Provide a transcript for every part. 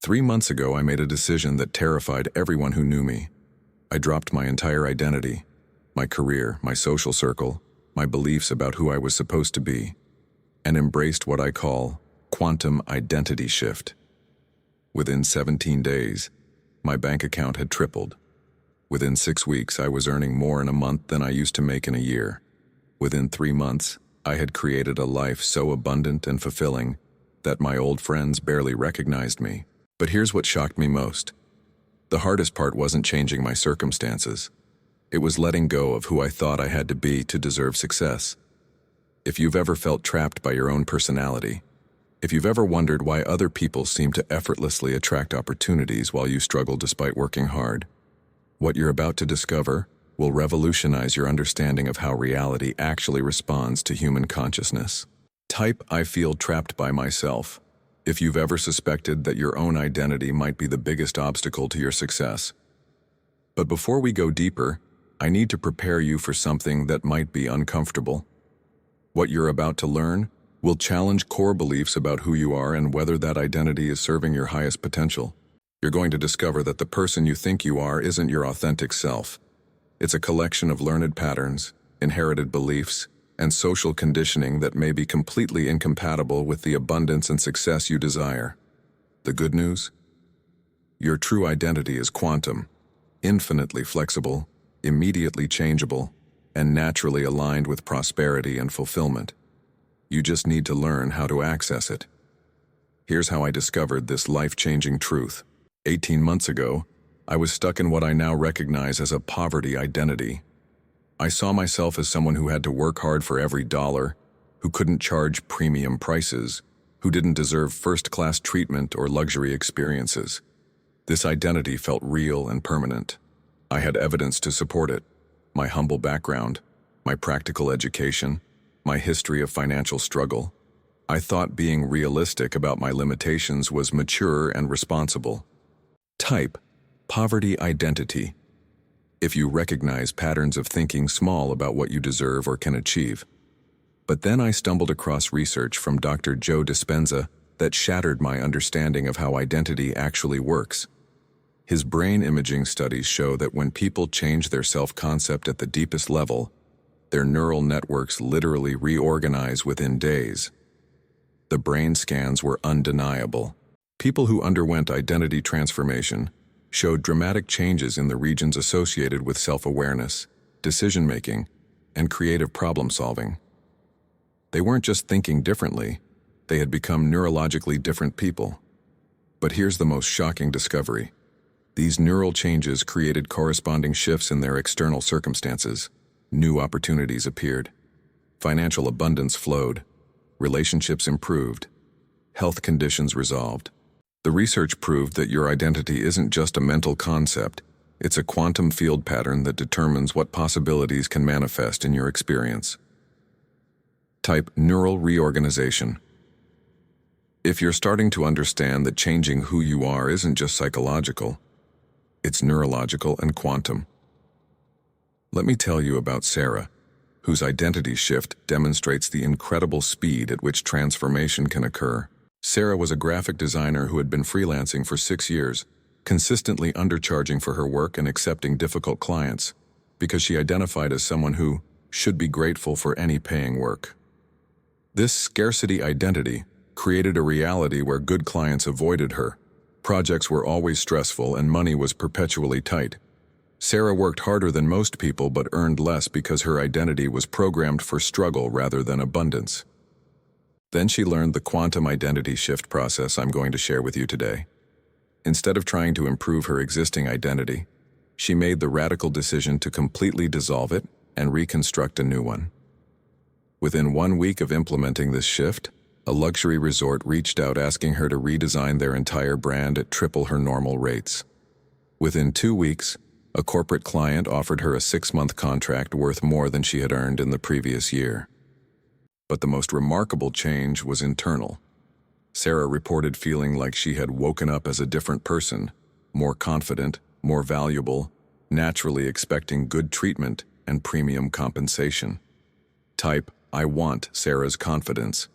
3 months ago, I made a decision that terrified everyone who knew me. I dropped my entire identity, my career, my social circle, my beliefs about who I was supposed to be, and embraced what I call quantum identity shift. Within 17 days, my bank account had tripled. Within 6 weeks, I was earning more in a month than I used to make in a year. Within 3 months, I had created a life so abundant and fulfilling that my old friends barely recognized me. But here's what shocked me most. The hardest part wasn't changing my circumstances. It was letting go of who I thought I had to be to deserve success. If you've ever felt trapped by your own personality, if you've ever wondered why other people seem to effortlessly attract opportunities while you struggle despite working hard, what you're about to discover will revolutionize your understanding of how reality actually responds to human consciousness. Type "I feel trapped by myself" if you've ever suspected that your own identity might be the biggest obstacle to your success. But before we go deeper, I need to prepare you for something that might be uncomfortable. What you're about to learn will challenge core beliefs about who you are and whether that identity is serving your highest potential. You're going to discover that the person you think you are isn't your authentic self. It's a collection of learned patterns, inherited beliefs, and social conditioning that may be completely incompatible with the abundance and success you desire. The good news? Your true identity is quantum, infinitely flexible, immediately changeable, and naturally aligned with prosperity and fulfillment. You just need to learn how to access it. Here's how I discovered this life-changing truth. 18 months ago, I was stuck in what I now recognize as a poverty identity. I saw myself as someone who had to work hard for every dollar, who couldn't charge premium prices, who didn't deserve first-class treatment or luxury experiences. This identity felt real and permanent. I had evidence to support it: my humble background, my practical education, my history of financial struggle. I thought being realistic about my limitations was mature and responsible. Type poverty identity if you recognize patterns of thinking small about what you deserve or can achieve. But then I stumbled across research from Dr. Joe Dispenza that shattered my understanding of how identity actually works. His brain imaging studies show that when people change their self-concept at the deepest level, their neural networks literally reorganize within days. The brain scans were undeniable. People who underwent identity transformation showed dramatic changes in the regions associated with self-awareness, decision-making, and creative problem-solving. They weren't just thinking differently, they had become neurologically different people. But here's the most shocking discovery. These neural changes created corresponding shifts in their external circumstances. New opportunities appeared. Financial abundance flowed. Relationships improved. Health conditions resolved. The research proved that your identity isn't just a mental concept, it's a quantum field pattern that determines what possibilities can manifest in your experience. Type neural reorganization. If you're starting to understand that changing who you are isn't just psychological, it's neurological and quantum. Let me tell you about Sarah, whose identity shift demonstrates the incredible speed at which transformation can occur. Sarah was a graphic designer who had been freelancing for 6 years, consistently undercharging for her work and accepting difficult clients, because she identified as someone who should be grateful for any paying work. This scarcity identity created a reality where good clients avoided her. Projects were always stressful and money was perpetually tight. Sarah worked harder than most people but earned less because her identity was programmed for struggle rather than abundance. Then she learned the quantum identity shift process I'm going to share with you today. Instead of trying to improve her existing identity, she made the radical decision to completely dissolve it and reconstruct a new one. Within 1 week of implementing this shift, a luxury resort reached out asking her to redesign their entire brand at triple her normal rates. Within 2 weeks, a corporate client offered her a 6-month contract worth more than she had earned in the previous year. But the most remarkable change was internal. Sarah reported feeling like she had woken up as a different person, more confident, more valuable, naturally expecting good treatment and premium compensation. Type, I want Sarah's confidence.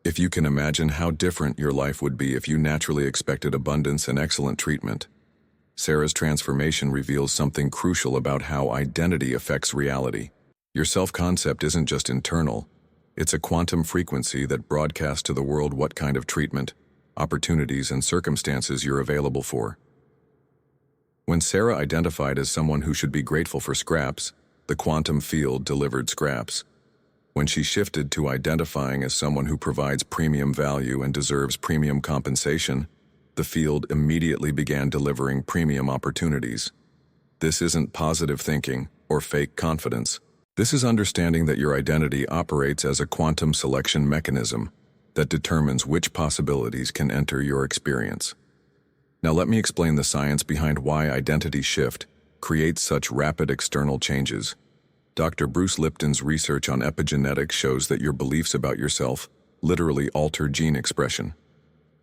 If you can imagine how different your life would be if you naturally expected abundance and excellent treatment. Sarah's transformation reveals something crucial about how identity affects reality. Your self-concept isn't just internal, it's a quantum frequency that broadcasts to the world what kind of treatment, opportunities, and circumstances you're available for. When Sarah identified as someone who should be grateful for scraps, the quantum field delivered scraps. When she shifted to identifying as someone who provides premium value and deserves premium compensation, the field immediately began delivering premium opportunities. This isn't positive thinking or fake confidence. This is understanding that your identity operates as a quantum selection mechanism that determines which possibilities can enter your experience. Now let me explain the science behind why identity shift creates such rapid external changes. Dr. Bruce Lipton's research on epigenetics shows that your beliefs about yourself literally alter gene expression.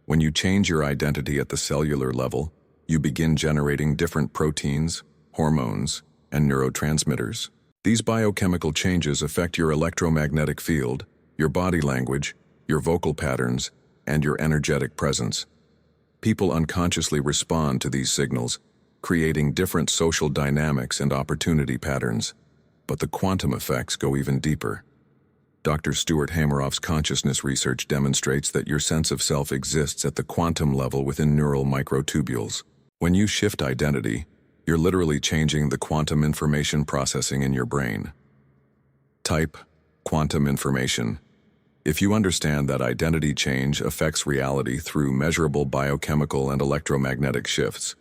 When you change your identity at the cellular level, you begin generating different proteins, hormones, and neurotransmitters. These biochemical changes affect your electromagnetic field, your body language, your vocal patterns, and your energetic presence. People unconsciously respond to these signals, creating different social dynamics and opportunity patterns. But the quantum effects go even deeper. Dr. Stuart Hameroff's consciousness research demonstrates that your sense of self exists at the quantum level within neural microtubules. When you shift identity, you're literally changing the quantum information processing in your brain. Type quantum information. If you understand that identity change affects reality through measurable biochemical and electromagnetic shifts,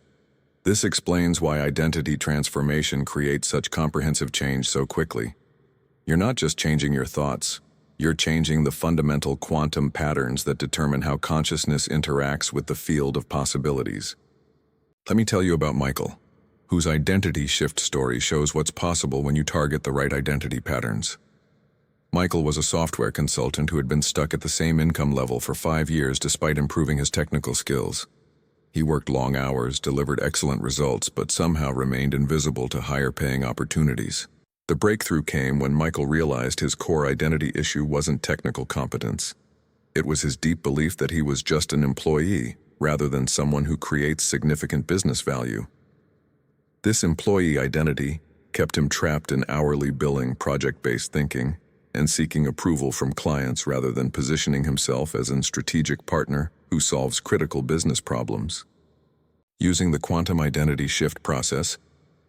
this explains why identity transformation creates such comprehensive change so quickly. You're not just changing your thoughts, you're changing the fundamental quantum patterns that determine how consciousness interacts with the field of possibilities. Let me tell you about Michael, whose identity shift story shows what's possible when you target the right identity patterns. Michael was a software consultant who had been stuck at the same income level for 5 years despite improving his technical skills. He worked long hours, delivered excellent results, but somehow remained invisible to higher-paying opportunities. The breakthrough came when Michael realized his core identity issue wasn't technical competence. It was his deep belief that he was just an employee, rather than someone who creates significant business value. This employee identity kept him trapped in hourly billing, project-based thinking, and seeking approval from clients rather than positioning himself as a strategic partner who solves critical business problems. Using the quantum identity shift process,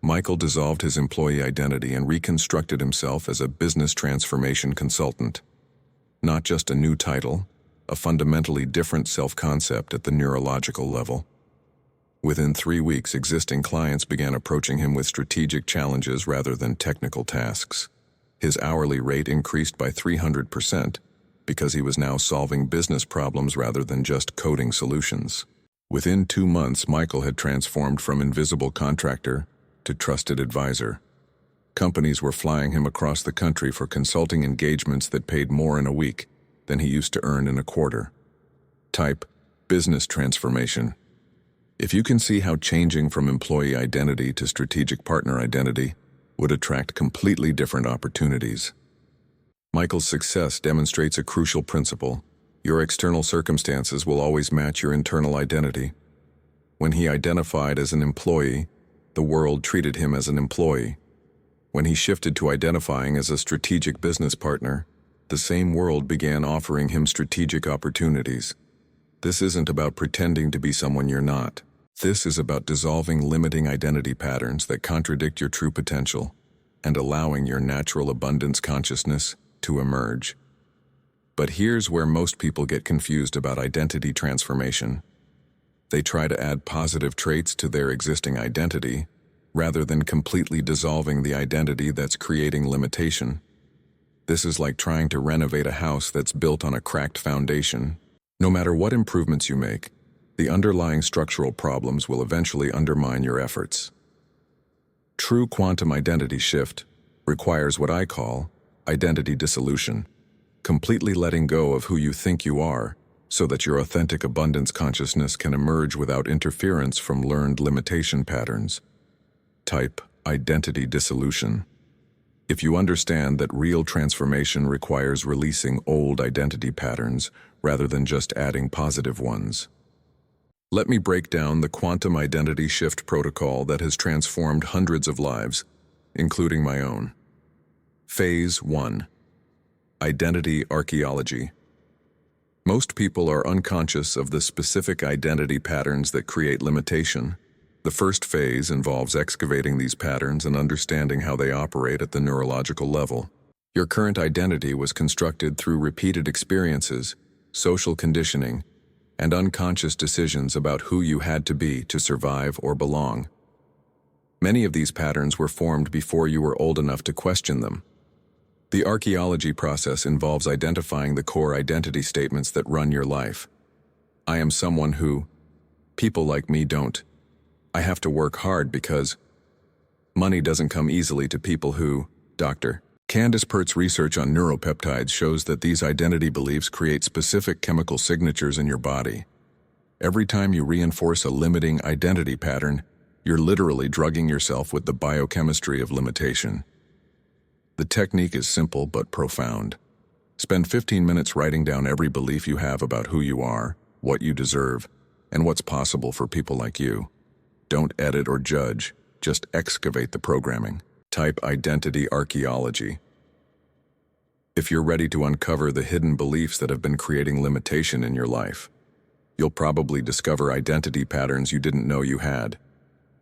Michael dissolved his employee identity and reconstructed himself as a business transformation consultant. Not just a new title, a fundamentally different self-concept at the neurological level. Within 3 weeks, existing clients began approaching him with strategic challenges rather than technical tasks. His hourly rate increased by 300% because he was now solving business problems rather than just coding solutions. Within 2 months, Michael had transformed from invisible contractor to trusted advisor. Companies were flying him across the country for consulting engagements that paid more in a week than he used to earn in a quarter. Type business transformation. If you can see how changing from employee identity to strategic partner identity would attract completely different opportunities. Michael's success demonstrates a crucial principle. Your external circumstances will always match your internal identity. When he identified as an employee, the world treated him as an employee. When he shifted to identifying as a strategic business partner, the same world began offering him strategic opportunities. This isn't about pretending to be someone you're not. This is about dissolving limiting identity patterns that contradict your true potential and allowing your natural abundance consciousness to emerge. But here's where most people get confused about identity transformation. They try to add positive traits to their existing identity, rather than completely dissolving the identity that's creating limitation. This is like trying to renovate a house that's built on a cracked foundation. No matter what improvements you make, the underlying structural problems will eventually undermine your efforts. True quantum identity shift requires what I call identity dissolution, completely letting go of who you think you are so that your authentic abundance consciousness can emerge without interference from learned limitation patterns. Type identity dissolution. If you understand that real transformation requires releasing old identity patterns rather than just adding positive ones. Let me break down the quantum identity shift protocol that has transformed hundreds of lives, including my own. Phase 1. Identity archaeology. Most people are unconscious of the specific identity patterns that create limitation. The first phase involves excavating these patterns and understanding how they operate at the neurological level. Your current identity was constructed through repeated experiences, social conditioning, and unconscious decisions about who you had to be to survive or belong. Many of these patterns were formed before you were old enough to question them. The archaeology process involves identifying the core identity statements that run your life. I am someone who, people like me don't. I have to work hard because money doesn't come easily to people who, Dr. Candace Pert's research on neuropeptides shows that these identity beliefs create specific chemical signatures in your body. Every time you reinforce a limiting identity pattern, you're literally drugging yourself with the biochemistry of limitation. The technique is simple but profound. Spend 15 minutes writing down every belief you have about who you are, what you deserve, and what's possible for people like you. Don't edit or judge, just excavate the programming. Type identity archaeology. If you're ready to uncover the hidden beliefs that have been creating limitation in your life, you'll probably discover identity patterns you didn't know you had.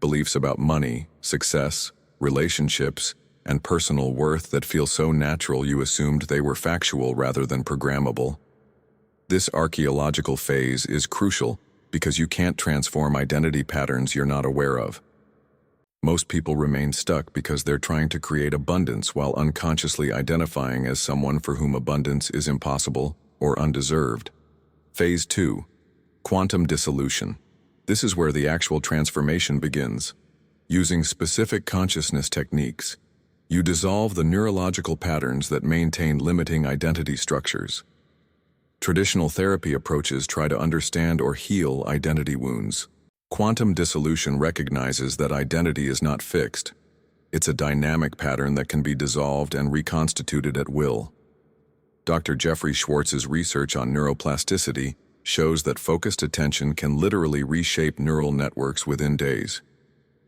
Beliefs about money, success, relationships, and personal worth that feel so natural you assumed they were factual rather than programmable. This archaeological phase is crucial because you can't transform identity patterns you're not aware of. Most people remain stuck because they're trying to create abundance while unconsciously identifying as someone for whom abundance is impossible or undeserved. Phase 2. Quantum dissolution. This is where the actual transformation begins. Using specific consciousness techniques, you dissolve the neurological patterns that maintain limiting identity structures. Traditional therapy approaches try to understand or heal identity wounds. Quantum dissolution recognizes that identity is not fixed. It's a dynamic pattern that can be dissolved and reconstituted at will. Dr. Jeffrey Schwartz's research on neuroplasticity shows that focused attention can literally reshape neural networks within days.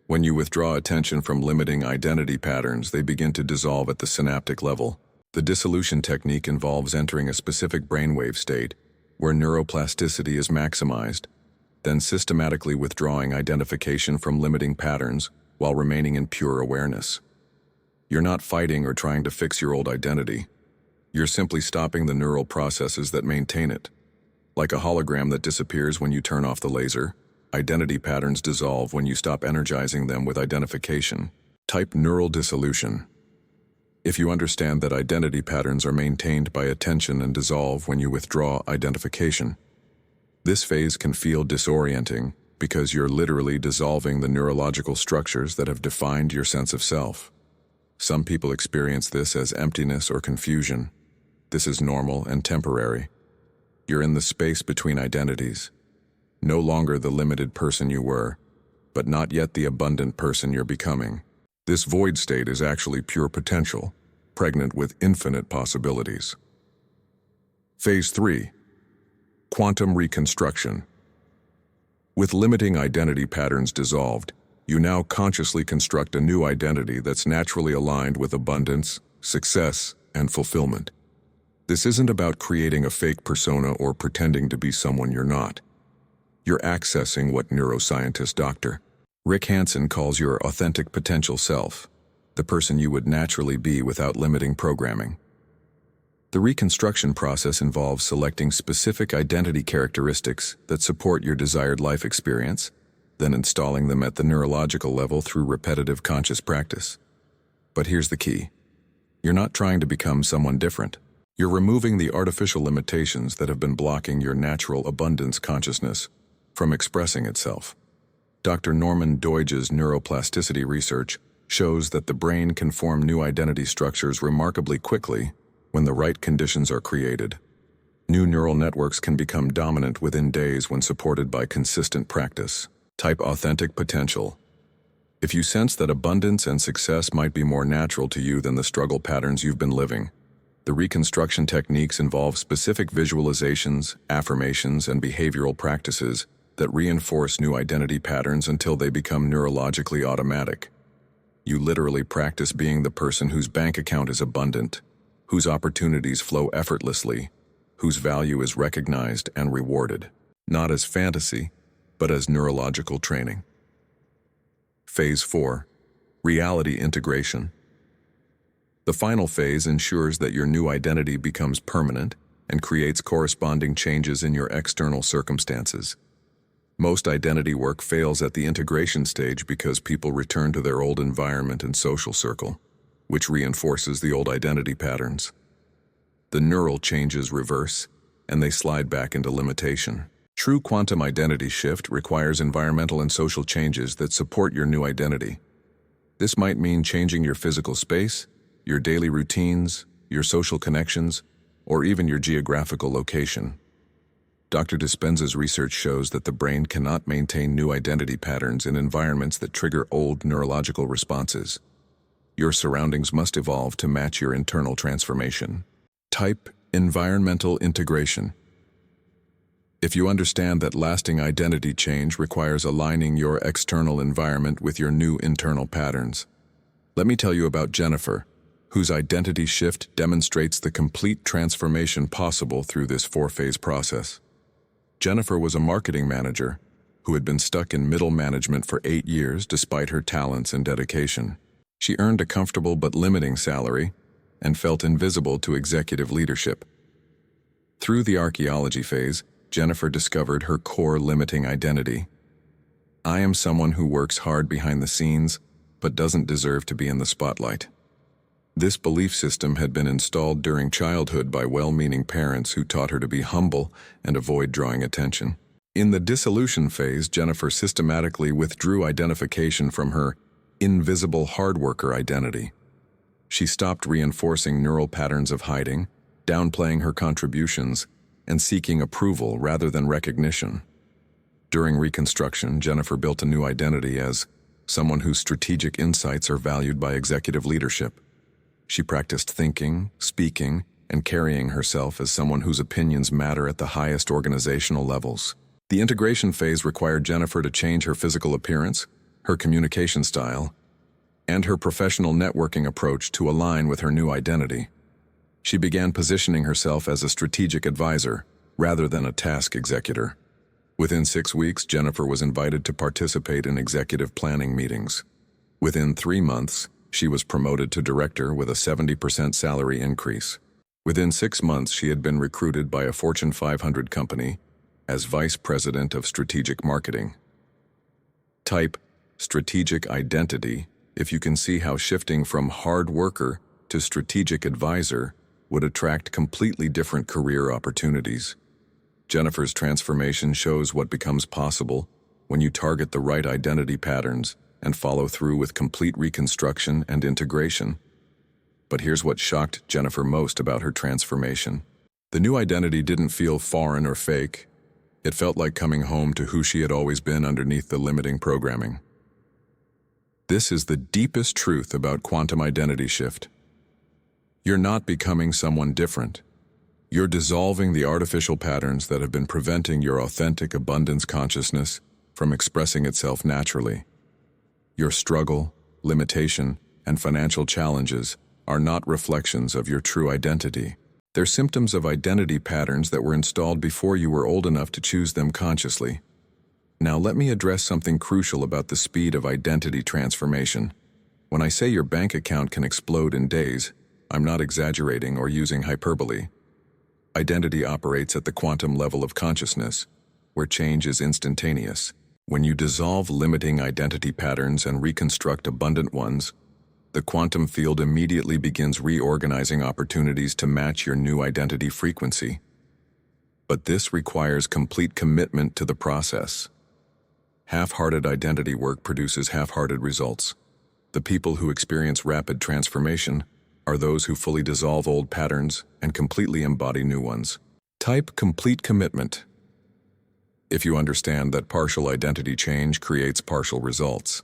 When you withdraw attention from limiting identity patterns, they begin to dissolve at the synaptic level. The dissolution technique involves entering a specific brainwave state where neuroplasticity is maximized, then systematically withdrawing identification from limiting patterns while remaining in pure awareness. You're not fighting or trying to fix your old identity. You're simply stopping the neural processes that maintain it. Like a hologram that disappears when you turn off the laser, identity patterns dissolve when you stop energizing them with identification. Type neural dissolution. If you understand that identity patterns are maintained by attention and dissolve when you withdraw identification, this phase can feel disorienting because you're literally dissolving the neurological structures that have defined your sense of self. Some people experience this as emptiness or confusion. This is normal and temporary. You're in the space between identities, no longer the limited person you were, but not yet the abundant person you're becoming. This void state is actually pure potential, pregnant with infinite possibilities. Phase 3. Quantum reconstruction. With limiting identity patterns dissolved, you now consciously construct a new identity that's naturally aligned with abundance, success, and fulfillment. This isn't about creating a fake persona or pretending to be someone you're not. You're accessing what neuroscientist Dr. Rick Hanson calls your authentic potential self, the person you would naturally be without limiting programming. The reconstruction process involves selecting specific identity characteristics that support your desired life experience, then installing them at the neurological level through repetitive conscious practice. But here's the key. You're not trying to become someone different. You're removing the artificial limitations that have been blocking your natural abundance consciousness from expressing itself. Dr. Norman Doidge's neuroplasticity research shows that the brain can form new identity structures remarkably quickly when the right conditions are created. New neural networks can become dominant within days when supported by consistent practice. Type authentic potential. If you sense that abundance and success might be more natural to you than the struggle patterns you've been living, the reconstruction techniques involve specific visualizations, affirmations, and behavioral practices that reinforce new identity patterns until they become neurologically automatic. You literally practice being the person whose bank account is abundant, whose opportunities flow effortlessly, whose value is recognized and rewarded, not as fantasy, but as neurological training. Phase 4. Reality integration. The final phase ensures that your new identity becomes permanent and creates corresponding changes in your external circumstances. Most identity work fails at the integration stage because people return to their old environment and social circle, which reinforces the old identity patterns. The neural changes reverse, and they slide back into limitation. True quantum identity shift requires environmental and social changes that support your new identity. This might mean changing your physical space, your daily routines, your social connections, or even your geographical location. Dr. Dispenza's research shows that the brain cannot maintain new identity patterns in environments that trigger old neurological responses. Your surroundings must evolve to match your internal transformation. Type environmental integration. If you understand that lasting identity change requires aligning your external environment with your new internal patterns, let me tell you about Jennifer, whose identity shift demonstrates the complete transformation possible through this 4-phase process. Jennifer was a marketing manager who had been stuck in middle management for 8 years despite her talents and dedication. She earned a comfortable but limiting salary and felt invisible to executive leadership. Through the archaeology phase, Jennifer discovered her core limiting identity. I am someone who works hard behind the scenes, but doesn't deserve to be in the spotlight. This belief system had been installed during childhood by well-meaning parents who taught her to be humble and avoid drawing attention. In the dissolution phase, Jennifer systematically withdrew identification from her invisible hard worker identity. She stopped reinforcing neural patterns of hiding, downplaying her contributions, and seeking approval rather than recognition. During reconstruction, Jennifer built a new identity as someone whose strategic insights are valued by executive leadership. She practiced thinking, speaking, and carrying herself as someone whose opinions matter at the highest organizational levels. The integration phase required Jennifer to change her physical appearance, her communication style, and her professional networking approach to align with her new identity. She began positioning herself as a strategic advisor rather than a task executor. Within 6 weeks, Jennifer was invited to participate in executive planning meetings. Within 3 months, she was promoted to director with a 70% salary increase. Within 6 months, she had been recruited by a Fortune 500 company as vice president of strategic marketing. Type strategic identity if you can see how shifting from hard worker to strategic advisor would attract completely different career opportunities. Jennifer's transformation shows what becomes possible when you target the right identity patterns and follow through with complete reconstruction and integration. But here's what shocked Jennifer most about her transformation. The new identity didn't feel foreign or fake. It felt like coming home to who she had always been underneath the limiting programming. This is the deepest truth about quantum identity shift. You're not becoming someone different. You're dissolving the artificial patterns that have been preventing your authentic abundance consciousness from expressing itself naturally. Your struggle, limitation, and financial challenges are not reflections of your true identity. They're symptoms of identity patterns that were installed before you were old enough to choose them consciously. Now let me address something crucial about the speed of identity transformation. When I say your bank account can explode in days, I'm not exaggerating or using hyperbole. Identity operates at the quantum level of consciousness, where change is instantaneous. When you dissolve limiting identity patterns and reconstruct abundant ones, the quantum field immediately begins reorganizing opportunities to match your new identity frequency. But this requires complete commitment to the process. Half-hearted identity work produces half-hearted results. The people who experience rapid transformation are those who fully dissolve old patterns and completely embody new ones. Type complete commitment if you understand that partial identity change creates partial results.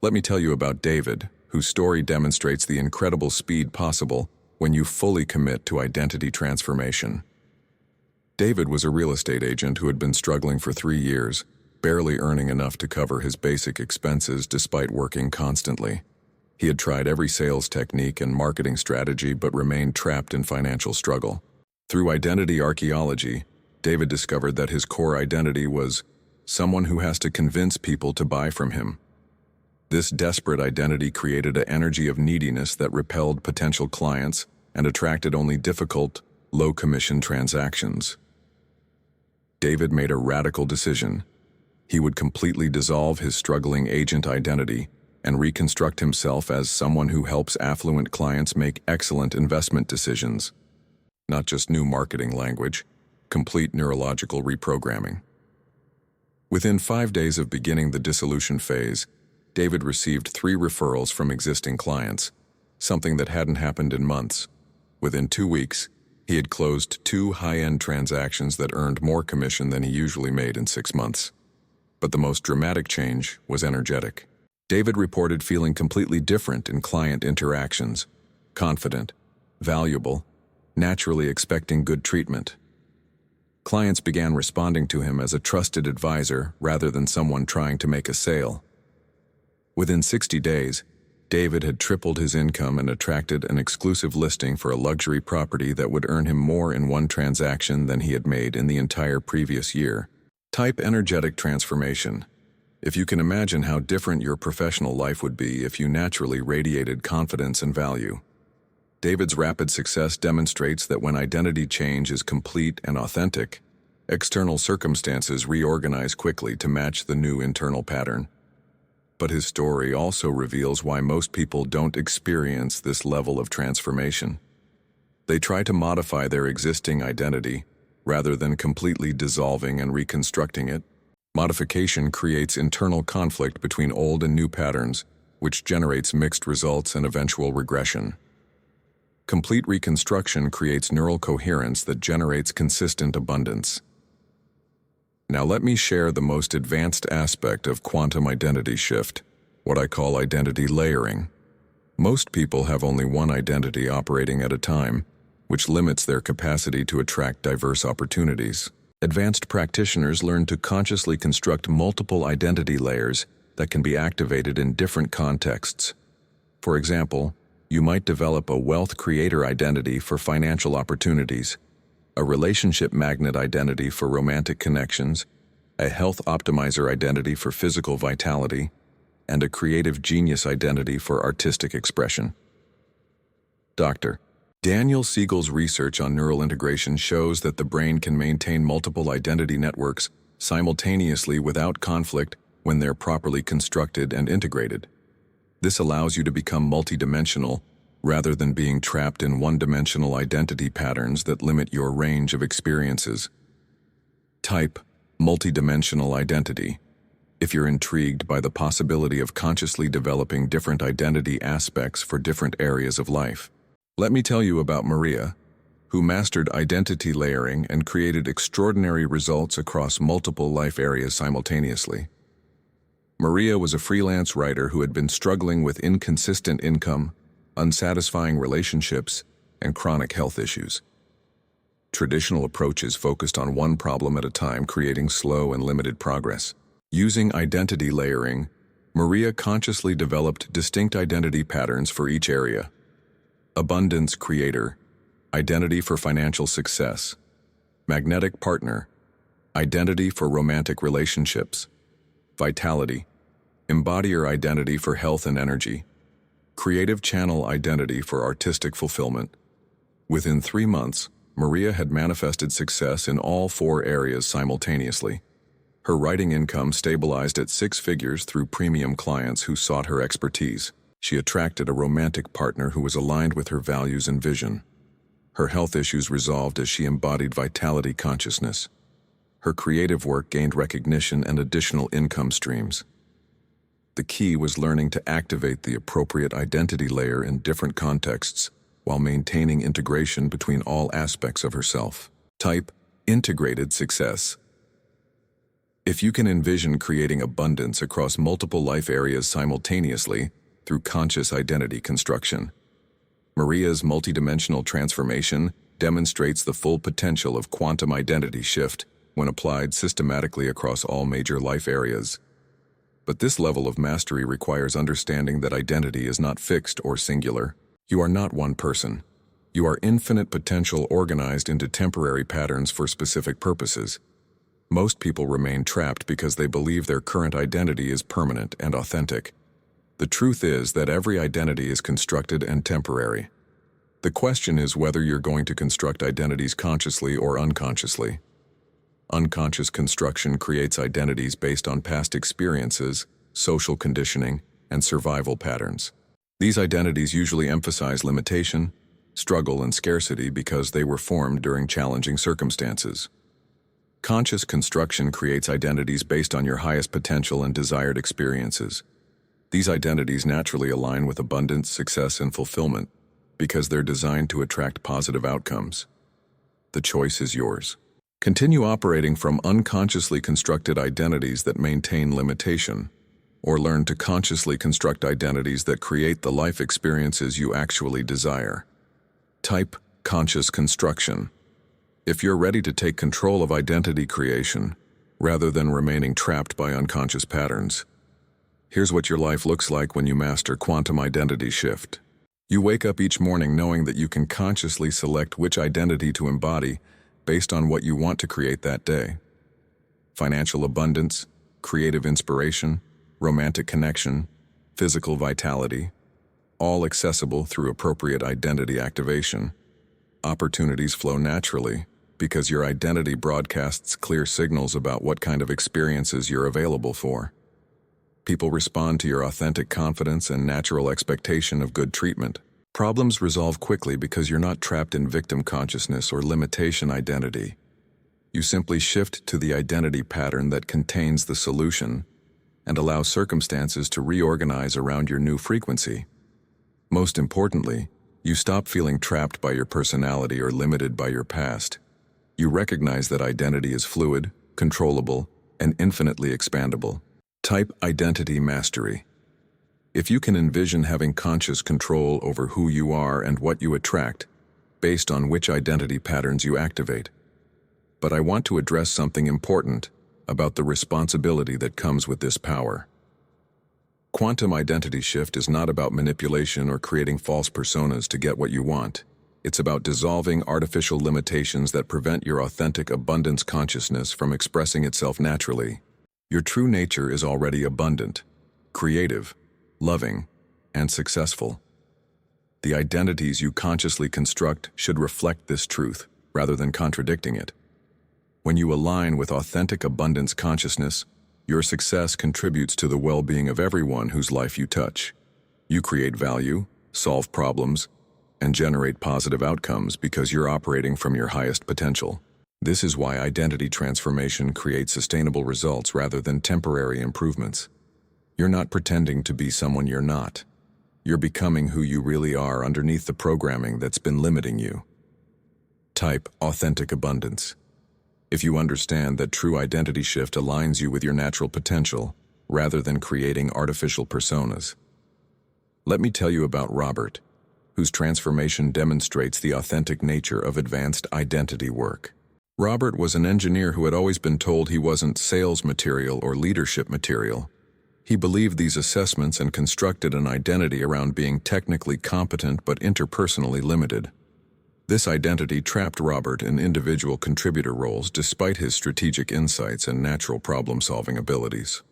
Let me tell you about David, whose story demonstrates the incredible speed possible when you fully commit to identity transformation. David was a real estate agent who had been struggling for 3 years, barely earning enough to cover his basic expenses despite working constantly. He had tried every sales technique and marketing strategy but remained trapped in financial struggle. Through identity archaeology, David discovered that his core identity was someone who has to convince people to buy from him. This desperate identity created an energy of neediness that repelled potential clients and attracted only difficult, low-commission transactions. David made a radical decision. He would completely dissolve his struggling agent identity and reconstruct himself as someone who helps affluent clients make excellent investment decisions. Not just new marketing language, complete neurological reprogramming. Within 5 days of beginning the dissolution phase, David received 3 referrals from existing clients, something that hadn't happened in months. Within 2 weeks, he had closed 2 high-end transactions that earned more commission than he usually made in 6 months. But the most dramatic change was energetic. David reported feeling completely different in client interactions, confident, valuable, naturally expecting good treatment. Clients began responding to him as a trusted advisor rather than someone trying to make a sale. Within 60 days, David had tripled his income and attracted an exclusive listing for a luxury property that would earn him more in one transaction than he had made in the entire previous year. Type energetic transformation. If you can imagine how different your professional life would be if you naturally radiated confidence and value. David's rapid success demonstrates that when identity change is complete and authentic, external circumstances reorganize quickly to match the new internal pattern. But his story also reveals why most people don't experience this level of transformation. They try to modify their existing identity, rather than completely dissolving and reconstructing it. Modification creates internal conflict between old and new patterns, which generates mixed results and eventual regression. Complete reconstruction creates neural coherence that generates consistent abundance. Now let me share the most advanced aspect of quantum identity shift, what I call identity layering. Most people have only one identity operating at a time, which limits their capacity to attract diverse opportunities. Advanced practitioners learn to consciously construct multiple identity layers that can be activated in different contexts. For example, you might develop a wealth creator identity for financial opportunities, a relationship magnet identity for romantic connections, a health optimizer identity for physical vitality, and a creative genius identity for artistic expression. Dr. Daniel Siegel's research on neural integration shows that the brain can maintain multiple identity networks simultaneously without conflict when they're properly constructed and integrated. This allows you to become multidimensional rather than being trapped in one-dimensional identity patterns that limit your range of experiences. Type multidimensional identity if you're intrigued by the possibility of consciously developing different identity aspects for different areas of life. Let me tell you about Maria, who mastered identity layering and created extraordinary results across multiple life areas simultaneously. Maria was a freelance writer who had been struggling with inconsistent income, unsatisfying relationships, and chronic health issues. Traditional approaches focused on one problem at a time, creating slow and limited progress. Using identity layering, Maria consciously developed distinct identity patterns for each area. Abundance creator, identity for financial success. Magnetic partner, identity for romantic relationships. Vitality, embodier identity for health and energy. Creative channel identity for artistic fulfillment. Within 3 months, Maria had manifested success in all 4 areas simultaneously. Her writing income stabilized at 6 figures through premium clients who sought her expertise. She attracted a romantic partner who was aligned with her values and vision. Her health issues resolved as she embodied vitality consciousness. Her creative work gained recognition and additional income streams. The key was learning to activate the appropriate identity layer in different contexts while maintaining integration between all aspects of herself. Type integrated success. If you can envision creating abundance across multiple life areas simultaneously through conscious identity construction, Maria's multidimensional transformation demonstrates the full potential of quantum identity shift when applied systematically across all major life areas. But this level of mastery requires understanding that identity is not fixed or singular. You are not one person. You are infinite potential organized into temporary patterns for specific purposes. Most people remain trapped because they believe their current identity is permanent and authentic. The truth is that every identity is constructed and temporary. The question is whether you're going to construct identities consciously or unconsciously. Unconscious construction creates identities based on past experiences, social conditioning, and survival patterns. These identities usually emphasize limitation, struggle, and scarcity because they were formed during challenging circumstances. Conscious construction creates identities based on your highest potential and desired experiences. These identities naturally align with abundance, success, and fulfillment because they're designed to attract positive outcomes. The choice is yours. Continue operating from unconsciously constructed identities that maintain limitation, or learn to consciously construct identities that create the life experiences you actually desire. Type conscious construction. If you're ready to take control of identity creation, rather than remaining trapped by unconscious patterns, here's what your life looks like when you master quantum identity shift. You wake up each morning knowing that you can consciously select which identity to embody based on what you want to create that day. Financial abundance, creative inspiration, romantic connection, physical vitality, all accessible through appropriate identity activation. Opportunities flow naturally because your identity broadcasts clear signals about what kind of experiences you're available for. People respond to your authentic confidence and natural expectation of good treatment. Problems resolve quickly because you're not trapped in victim consciousness or limitation identity. You simply shift to the identity pattern that contains the solution and allow circumstances to reorganize around your new frequency. Most importantly, you stop feeling trapped by your personality or limited by your past. You recognize that identity is fluid, controllable, and infinitely expandable. Type identity mastery. If you can envision having conscious control over who you are and what you attract, based on which identity patterns you activate. But I want to address something important about the responsibility that comes with this power. Quantum identity shift is not about manipulation or creating false personas to get what you want. It's about dissolving artificial limitations that prevent your authentic abundance consciousness from expressing itself naturally. Your true nature is already abundant, creative, loving, and successful. The identities you consciously construct should reflect this truth, rather than contradicting it. When you align with authentic abundance consciousness, your success contributes to the well-being of everyone whose life you touch. You create value, solve problems, and generate positive outcomes because you're operating from your highest potential. This is why identity transformation creates sustainable results rather than temporary improvements. You're not pretending to be someone you're not. You're becoming who you really are underneath the programming that's been limiting you. Type authentic abundance. If you understand that true identity shift aligns you with your natural potential, rather than creating artificial personas. Let me tell you about Robert, whose transformation demonstrates the authentic nature of advanced identity work. Robert was an engineer who had always been told he wasn't sales material or leadership material. He believed these assessments and constructed an identity around being technically competent but interpersonally limited. This identity trapped Robert in individual contributor roles despite his strategic insights and natural problem-solving abilities.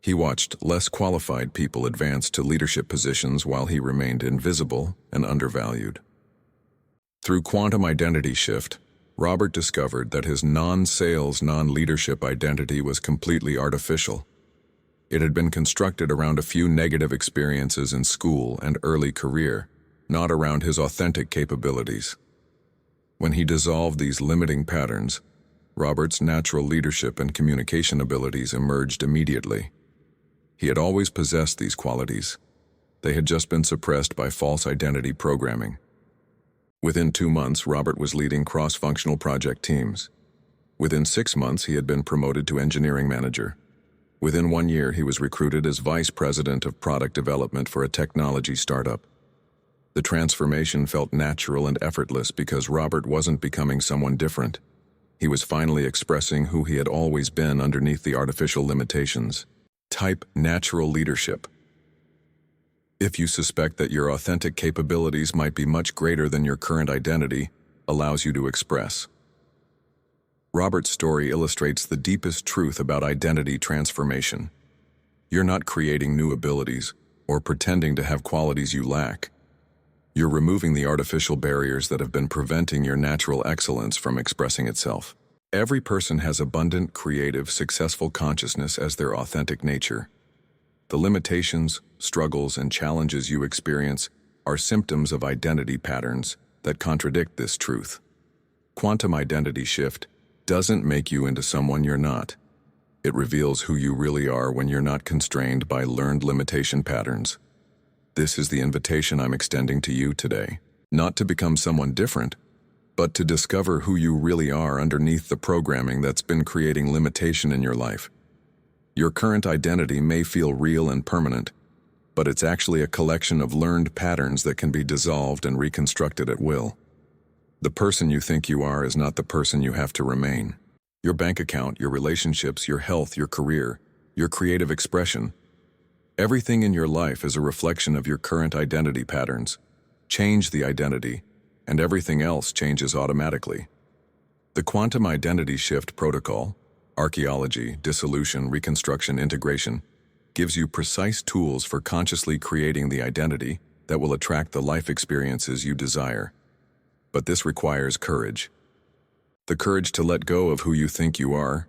He watched less qualified people advance to leadership positions while he remained invisible and undervalued. Through quantum identity shift, Robert discovered that his non-sales, non-leadership identity was completely artificial. It had been constructed around a few negative experiences in school and early career, not around his authentic capabilities. When he dissolved these limiting patterns, Robert's natural leadership and communication abilities emerged immediately. He had always possessed these qualities. They had just been suppressed by false identity programming. Within 2 months, Robert was leading cross-functional project teams. Within 6 months, he had been promoted to engineering manager. Within 1 year, he was recruited as vice president of product development for a technology startup. The transformation felt natural and effortless because Robert wasn't becoming someone different. He was finally expressing who he had always been underneath the artificial limitations. Type natural leadership. If you suspect that your authentic capabilities might be much greater than your current identity, allows you to express. Robert's story illustrates the deepest truth about identity transformation. You're not creating new abilities or pretending to have qualities you lack. You're removing the artificial barriers that have been preventing your natural excellence from expressing itself. Every person has abundant, creative, successful consciousness as their authentic nature. The limitations, struggles, and challenges you experience are symptoms of identity patterns that contradict this truth. Quantum identity shift doesn't make you into someone you're not. It reveals who you really are when you're not constrained by learned limitation patterns. This is the invitation I'm extending to you today. Not to become someone different, but to discover who you really are underneath the programming that's been creating limitation in your life. Your current identity may feel real and permanent, but it's actually a collection of learned patterns that can be dissolved and reconstructed at will. The person you think you are is not the person you have to remain. Your bank account, your relationships, your health, your career, your creative expression, everything in your life is a reflection of your current identity patterns. Change the identity, and everything else changes automatically. The Quantum Identity Shift Protocol, Archaeology, Dissolution, Reconstruction, Integration, gives you precise tools for consciously creating the identity that will attract the life experiences you desire. But this requires courage. The courage to let go of who you think you are,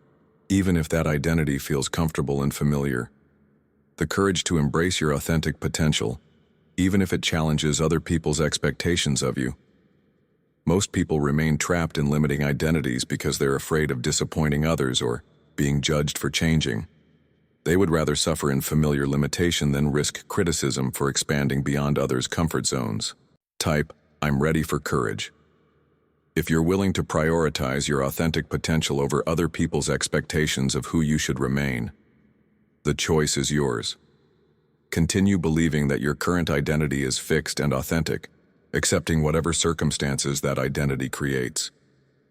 even if that identity feels comfortable and familiar. The courage to embrace your authentic potential, even if it challenges other people's expectations of you. Most people remain trapped in limiting identities because they're afraid of disappointing others or being judged for changing. They would rather suffer in familiar limitation than risk criticism for expanding beyond others' comfort zones. Type, I'm ready for courage. If you're willing to prioritize your authentic potential over other people's expectations of who you should remain, the choice is yours. Continue believing that your current identity is fixed and authentic, accepting whatever circumstances that identity creates,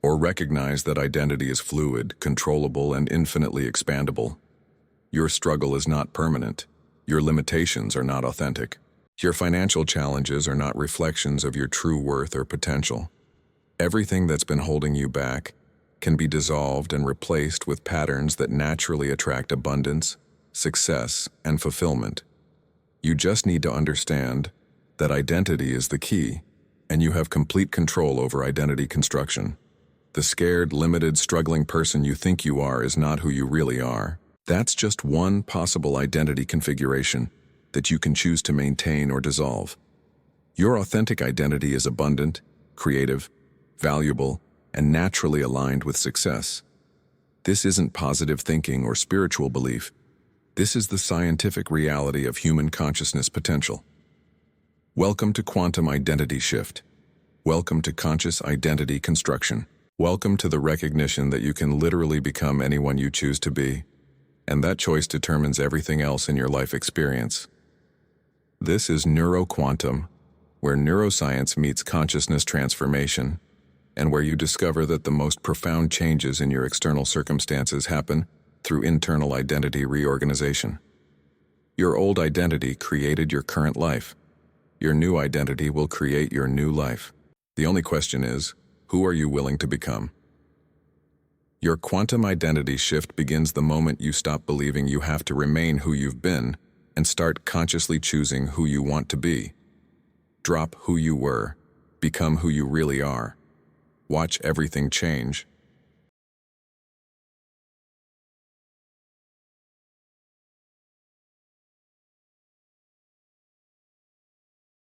or recognize that identity is fluid, controllable, and infinitely expandable. Your struggle is not permanent. Your limitations are not authentic. Your financial challenges are not reflections of your true worth or potential. Everything that's been holding you back can be dissolved and replaced with patterns that naturally attract abundance, success, and fulfillment. You just need to understand that identity is the key, and you have complete control over identity construction. The scared, limited, struggling person you think you are is not who you really are. That's just one possible identity configuration that you can choose to maintain or dissolve. Your authentic identity is abundant, creative, valuable, and naturally aligned with success. This isn't positive thinking or spiritual belief. This is the scientific reality of human consciousness potential. Welcome to Quantum Identity Shift. Welcome to conscious identity construction. Welcome to the recognition that you can literally become anyone you choose to be, and that choice determines everything else in your life experience. This is NeuroQuantum, where neuroscience meets consciousness transformation, and where you discover that the most profound changes in your external circumstances happen through internal identity reorganization. Your old identity created your current life. Your new identity will create your new life. The only question is, who are you willing to become? Your quantum identity shift begins the moment you stop believing you have to remain who you've been and start consciously choosing who you want to be. Drop who you were, become who you really are. Watch everything change.